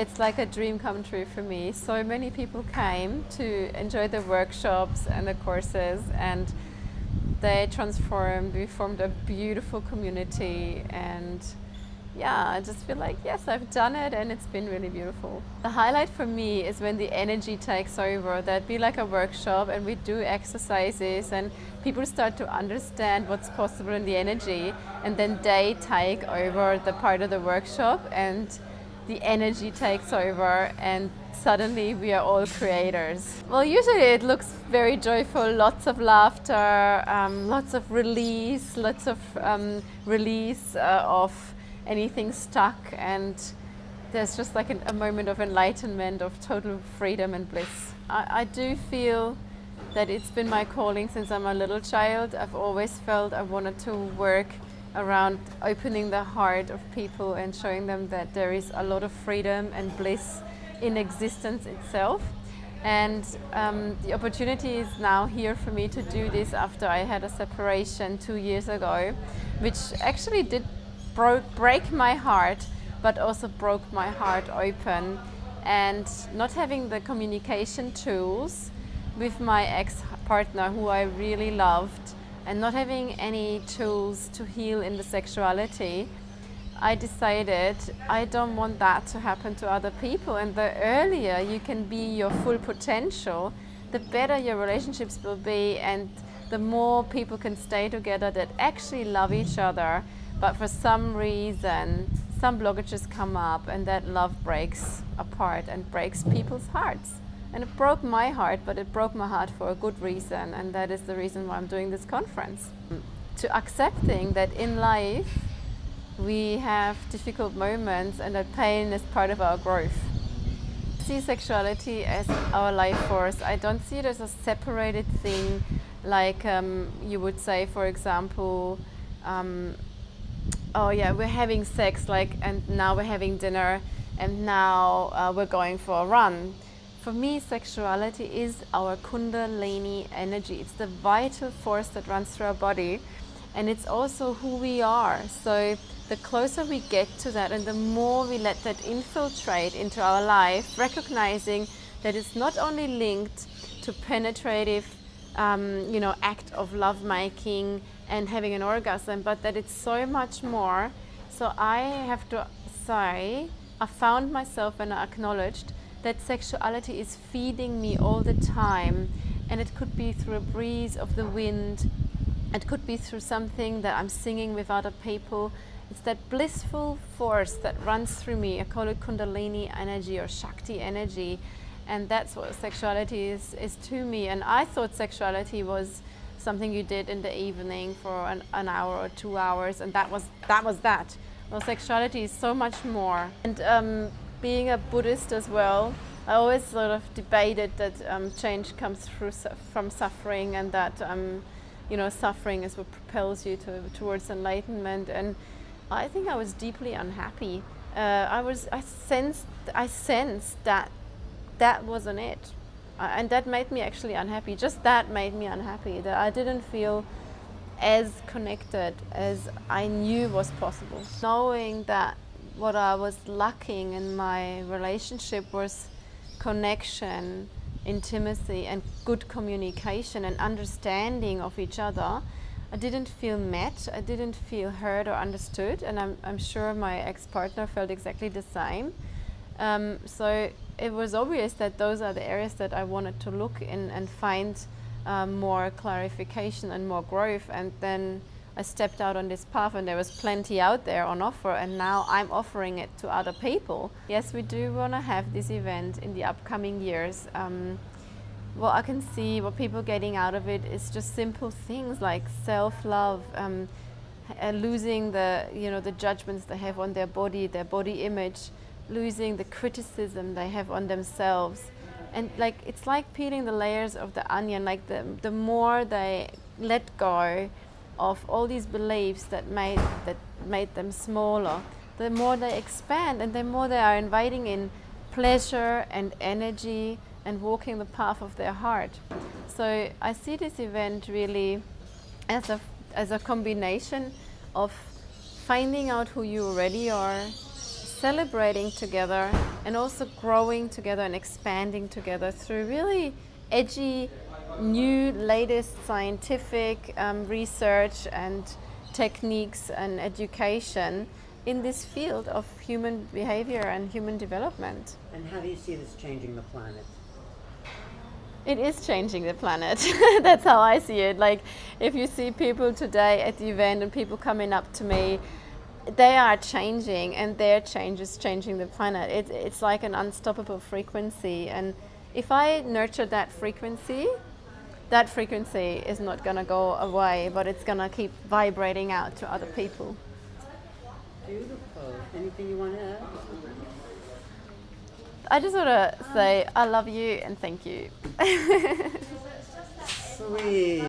it's like a dream come true for me. So many people came to enjoy the workshops and the courses, and they transformed. We formed a beautiful community, and yeah, I just feel like, yes, I've done it, and it's been really beautiful. The highlight for me is when the energy takes over. That'd be like a workshop, and we do exercises, and people start to understand what's possible in the energy, and then they take over the part of the workshop, and the energy takes over, and suddenly we are all creators. Well, usually it looks very joyful, lots of laughter, lots of release, of anything stuck, and there's just like a moment of enlightenment, of total freedom and bliss. I do feel that it's been my calling since I'm a little child. I've always felt I wanted to work around opening the heart of people and showing them that there is a lot of freedom and bliss in existence itself. And the opportunity is now here for me to do this after I had a separation 2 years ago, which actually did break my heart, but also broke my heart open. And not having the communication tools with my ex-partner, who I really loved, and not having any tools to heal in the sexuality, I decided I don't want that to happen to other people. And the earlier you can be your full potential, the better your relationships will be, and the more people can stay together that actually love each other. But for some reason, some blockages come up, and that love breaks apart and breaks people's hearts. And it broke my heart, but it broke my heart for a good reason, and that is the reason why I'm doing this conference. To accepting that in life we have difficult moments, and that pain is part of our growth. I see sexuality as our life force. I don't see it as a separated thing, like you would say, for example, oh yeah, we're having sex, and now we're having dinner, and now we're going for a run. For me, sexuality is our kundalini energy. It's the vital force that runs through our body, and it's also who we are. So the closer we get to that, and the more we let that infiltrate into our life, recognizing that it's not only linked to penetrative act of lovemaking and having an orgasm, but that it's so much more. So I have to say, I found myself and I acknowledged that sexuality is feeding me all the time, and it could be through a breeze of the wind, it could be through something that I'm singing with other people. It's that blissful force that runs through me. I call it kundalini energy or Shakti energy, and that's what sexuality is to me. And I thought sexuality was something you did in the evening for an hour or 2 hours, and that was that. Well, sexuality is so much more. And being a Buddhist as well, I always sort of debated that change comes from suffering, and that suffering is what propels you towards enlightenment. And I think I was deeply unhappy. I sensed that wasn't it. And that made me actually unhappy. Just that made me unhappy, that I didn't feel as connected as I knew was possible. Knowing that what I was lacking in my relationship was connection, intimacy, and good communication and understanding of each other, I didn't feel met, I didn't feel heard or understood, and I'm sure my ex-partner felt exactly the same. So it was obvious that those are the areas that I wanted to look in and find more clarification and more growth. And then I stepped out on this path, and there was plenty out there on offer, and now I'm offering it to other people. Yes, we do want to have this event in the upcoming years. What I can see, what people are getting out of it is just simple things like self-love, losing the judgments they have on their body image, losing the criticism they have on themselves. And it's like peeling the layers of the onion. The more they let go of all these beliefs that made them smaller, the more they expand, and the more they are inviting in pleasure and energy and walking the path of their heart. So I see this event really as a combination of finding out who you already are, celebrating together and also growing together and expanding together through really edgy, new, latest scientific research and techniques and education in this field of human behavior and human development. And how do you see this changing the planet? It is changing the planet. That's how I see it. Like, if you see people today at the event and people coming up to me, they are changing, and their change is changing the planet. It's like an unstoppable frequency, and if I nurture that frequency is not going to go away, but it's going to keep vibrating out to other people. Beautiful. Anything you want to add? I just want to say I love you and thank you. Sweet.